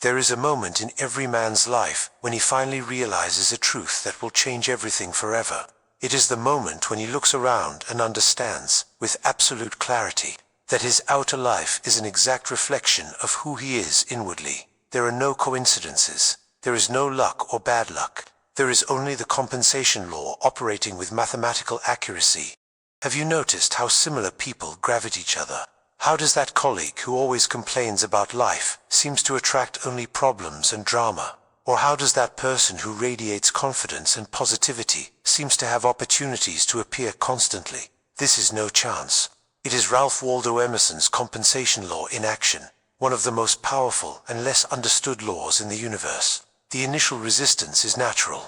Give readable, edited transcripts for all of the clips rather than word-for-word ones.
There is a moment in every man's life when he finally realizes a truth that will change everything forever. It is the moment when he looks around and understands, with absolute clarity, that his outer life is an exact reflection of who he is inwardly. There are no coincidences. There is no luck or bad luck. There is only the compensation law operating with mathematical accuracy. Have you noticed how similar people gravitate each other? How does that colleague who always complains about life seems to attract only problems and drama? Or how does that person who radiates confidence and positivity seems to have opportunities to appear constantly? This is no chance. It is Ralph Waldo Emerson's compensation law in action, one of the most powerful and less understood laws in the universe. The initial resistance is natural.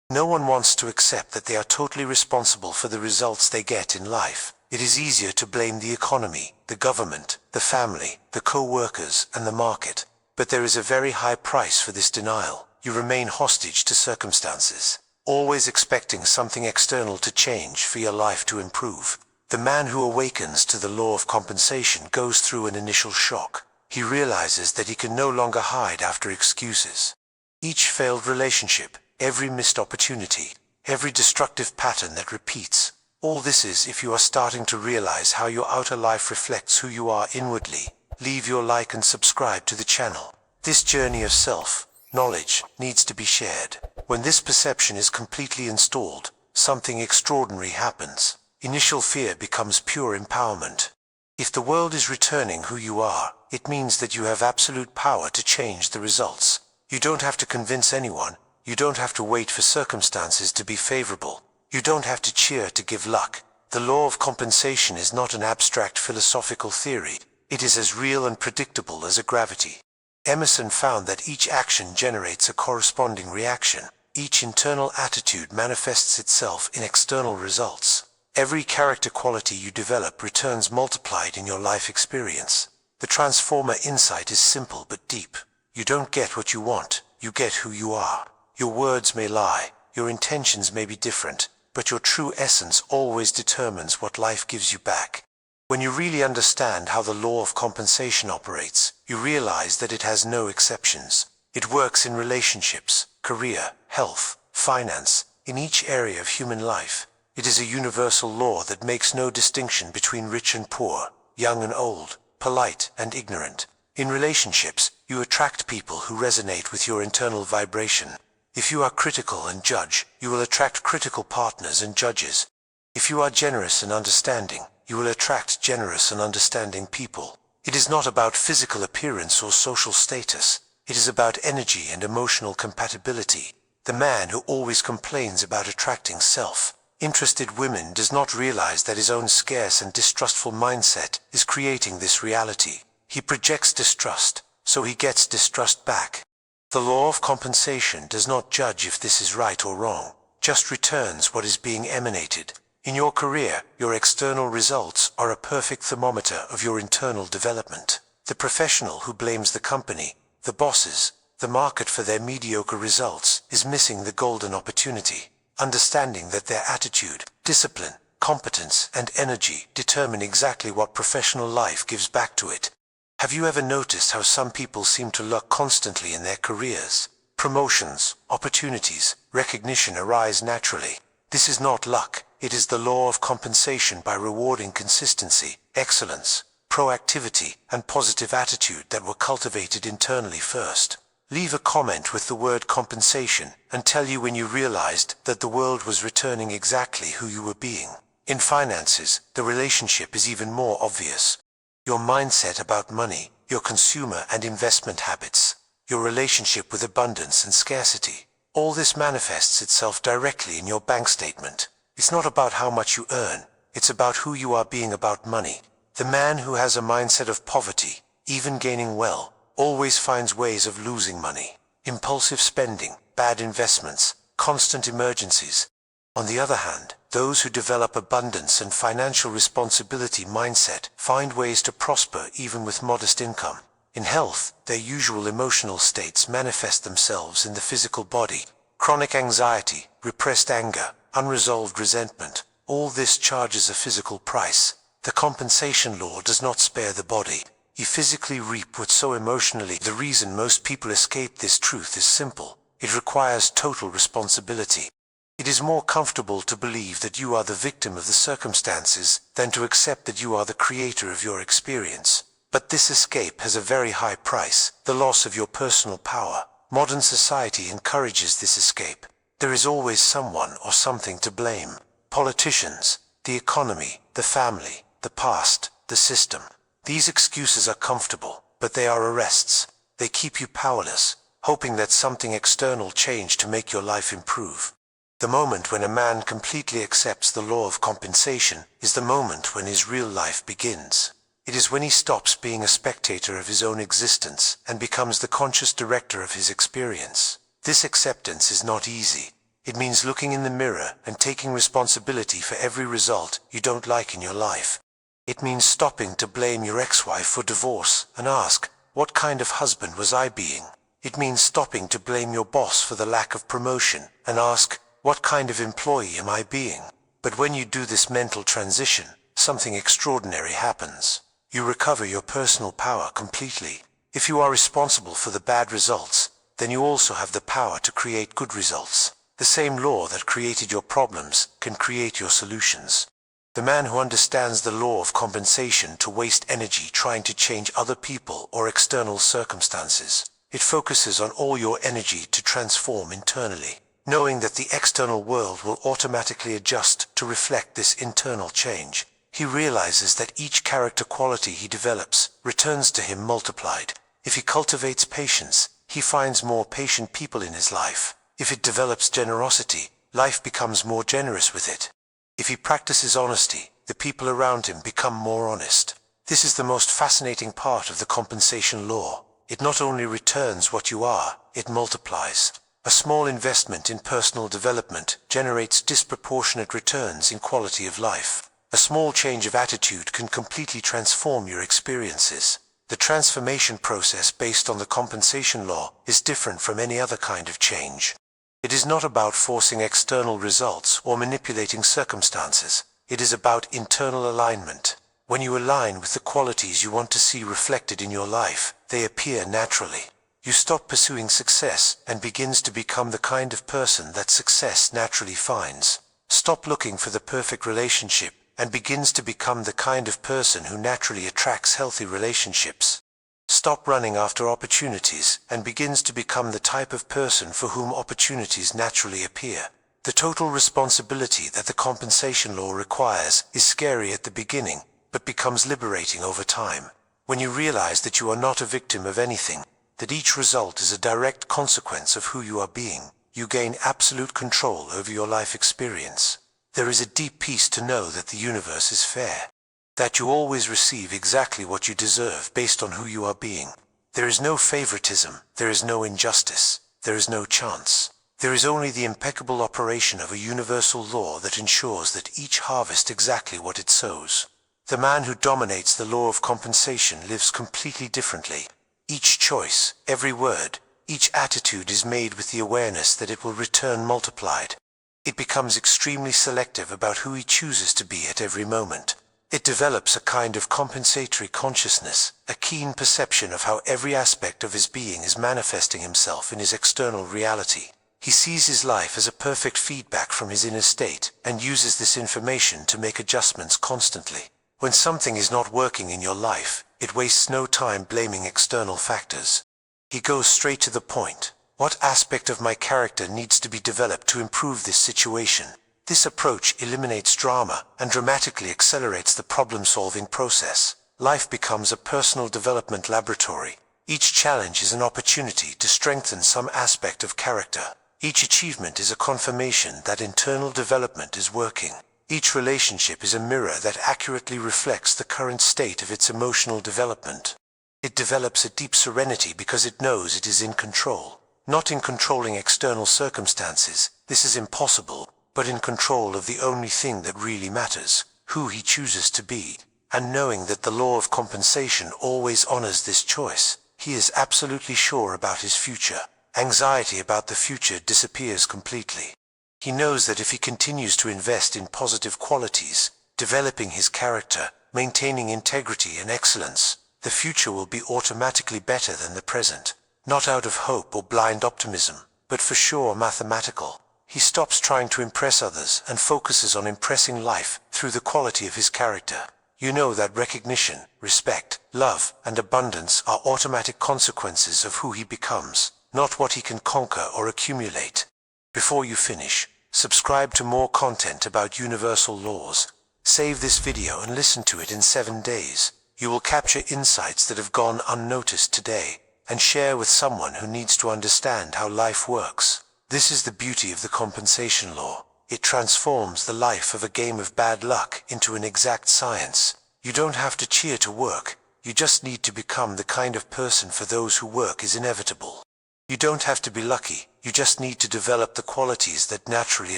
No one wants to accept that they are totally responsible for the results they get in life. It is easier to blame the economy, the government, the family, the co-workers, and the market. But there is a very high price for this denial. You remain hostage to circumstances, always expecting something external to change for your life to improve. The man who awakens to the law of compensation goes through an initial shock. He realizes that he can no longer hide after excuses. Each failed relationship, every missed opportunity, every destructive pattern that repeats, all this is if you are starting to realize how your outer life reflects who you are inwardly. Leave your like and subscribe to the channel. This journey of self-knowledge needs to be shared. When this perception is completely installed, something extraordinary happens. Initial fear becomes pure empowerment. If the world is returning who you are, it means that you have absolute power to change the results. You don't have to convince anyone. You don't have to wait for circumstances to be favorable. You don't have to cheer to give luck. The law of compensation is not an abstract philosophical theory. It is as real and predictable as a gravity. Emerson found that each action generates a corresponding reaction. Each internal attitude manifests itself in external results. Every character quality you develop returns multiplied in your life experience. The transformer insight is simple but deep. You don't get what you want, you get who you are. Your words may lie, your intentions may be different, but your true essence always determines what life gives you back. When you really understand how the law of compensation operates, you realize that it has no exceptions. It works in relationships, career, health, finance, in each area of human life. It is a universal law that makes no distinction between rich and poor, young and old, polite and ignorant. In relationships, you attract people who resonate with your internal vibration. If you are critical and judge, you will attract critical partners and judges. If you are generous and understanding, you will attract generous and understanding people. It is not about physical appearance or social status. It is about energy and emotional compatibility. The man who always complains about attracting self-interested women does not realize that his own scarce and distrustful mindset is creating this reality. He projects distrust, so he gets distrust back. The law of compensation does not judge if this is right or wrong, just returns what is being emanated. In your career, your external results are a perfect thermometer of your internal development. The professional who blames the company, the bosses, the market for their mediocre results is missing the golden opportunity, understanding that their attitude, discipline, competence, and energy determine exactly what professional life gives back to it. Have you ever noticed how some people seem to luck constantly in their careers? Promotions, opportunities, recognition arise naturally. This is not luck, it is the law of compensation by rewarding consistency, excellence, proactivity, and positive attitude that were cultivated internally first. Leave a comment with the word compensation and tell you when you realized that the world was returning exactly who you were being. In finances, the relationship is even more obvious. Your mindset about money, your consumer and investment habits, your relationship with abundance and scarcity, all this manifests itself directly in your bank statement. It's not about how much you earn, it's about who you are being about money. The man who has a mindset of poverty, even gaining well, always finds ways of losing money. Impulsive spending, bad investments, constant emergencies. On the other hand, those who develop abundance and financial responsibility mindset find ways to prosper even with modest income. In health, their usual emotional states manifest themselves in the physical body. Chronic anxiety, repressed anger, unresolved resentment, all this charges a physical price. The compensation law does not spare the body. you physically reap what sow emotionally. The reason most people escape this truth is simple. It requires total responsibility. It is more comfortable to believe that you are the victim of the circumstances than to accept that you are the creator of your experience. But this escape has a very high price, the loss of your personal power. Modern society encourages this escape. There is always someone or something to blame. Politicians, the economy, the family, the past, the system. These excuses are comfortable, but they are arrests. They keep you powerless, hoping that something external change to make your life improve. The moment when a man completely accepts the law of compensation is the moment when his real life begins. It is when he stops being a spectator of his own existence and becomes the conscious director of his experience. This acceptance is not easy. It means looking in the mirror and taking responsibility for every result you don't like in your life. It means stopping to blame your ex-wife for divorce and ask, what kind of husband was I being? It means stopping to blame your boss for the lack of promotion and ask, what kind of employee am I being? But when you do this mental transition, something extraordinary happens. You recover your personal power completely. If you are responsible for the bad results, then you also have the power to create good results. The same law that created your problems can create your solutions. The man who understands the law of compensation to waste energy trying to change other people or external circumstances. It focuses on all your energy to transform internally, knowing that the external world will automatically adjust to reflect this internal change. He realizes that each character quality he develops returns to him multiplied. If he cultivates patience, he finds more patient people in his life. If it develops generosity, life becomes more generous with it. If he practices honesty, the people around him become more honest. This is the most fascinating part of the compensation law. It not only returns what you are, it multiplies. A small investment in personal development generates disproportionate returns in quality of life. A small change of attitude can completely transform your experiences. The transformation process based on the compensation law is different from any other kind of change. It is not about forcing external results or manipulating circumstances. It is about internal alignment. When you align with the qualities you want to see reflected in your life, they appear naturally. You stop pursuing success and begins to become the kind of person that success naturally finds. Stop looking for the perfect relationship and begins to become the kind of person who naturally attracts healthy relationships. Stop running after opportunities and begins to become the type of person for whom opportunities naturally appear. The total responsibility that the compensation law requires is scary at the beginning, but becomes liberating over time. When you realize that you are not a victim of anything, that each result is a direct consequence of who you are being, you gain absolute control over your life experience. There is a deep peace to know that the universe is fair, that you always receive exactly what you deserve based on who you are being. There is no favoritism, there is no injustice, there is no chance. There is only the impeccable operation of a universal law that ensures that each harvests exactly what it sows. The man who dominates the law of compensation lives completely differently. Each choice, every word, each attitude is made with the awareness that it will return multiplied. It becomes extremely selective about who he chooses to be at every moment. It develops a kind of compensatory consciousness, a keen perception of how every aspect of his being is manifesting himself in his external reality. He sees his life as a perfect feedback from his inner state and uses this information to make adjustments constantly. When something is not working in your life, it wastes no time blaming external factors. He goes straight to the point. What aspect of my character needs to be developed to improve this situation? This approach eliminates drama and dramatically accelerates the problem-solving process. Life becomes a personal development laboratory. Each challenge is an opportunity to strengthen some aspect of character. Each achievement is a confirmation that internal development is working. Each relationship is a mirror that accurately reflects the current state of its emotional development. It develops a deep serenity because it knows it is in control. Not in controlling external circumstances, this is impossible, but in control of the only thing that really matters, who he chooses to be. And knowing that the law of compensation always honors this choice, he is absolutely sure about his future. Anxiety about the future disappears completely. He knows that if he continues to invest in positive qualities, developing his character, maintaining integrity and excellence, the future will be automatically better than the present. Not out of hope or blind optimism, but for sure mathematical. He stops trying to impress others and focuses on impressing life through the quality of his character. You know that recognition, respect, love, and abundance are automatic consequences of who he becomes, not what he can conquer or accumulate. Before you finish, subscribe to more content about universal laws. Save this video and listen to it in 7 days. You will capture insights that have gone unnoticed today, and share with someone who needs to understand how life works. This is the beauty of the compensation law. It transforms the life of a game of bad luck into an exact science. You don't have to cheer to work. You just need to become the kind of person for those who work is inevitable. You don't have to be lucky. You just need to develop the qualities that naturally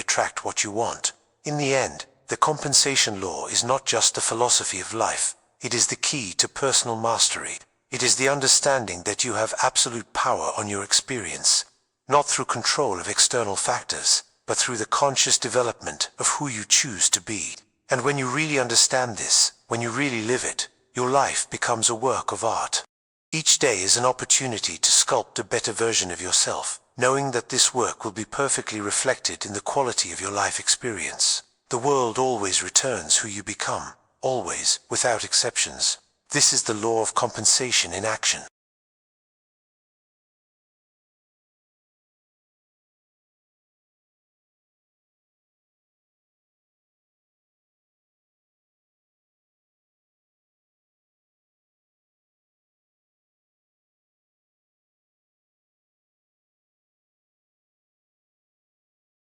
attract what you want. In the end, the compensation law is not just a philosophy of life. It is the key to personal mastery. It is the understanding that you have absolute power on your experience, not through control of external factors, but through the conscious development of who you choose to be. And when you really understand this, when you really live it, your life becomes a work of art. Each day is an opportunity to sculpt a better version of yourself, knowing that this work will be perfectly reflected in the quality of your life experience. The world always returns who you become, always, without exceptions. This is the law of compensation in action.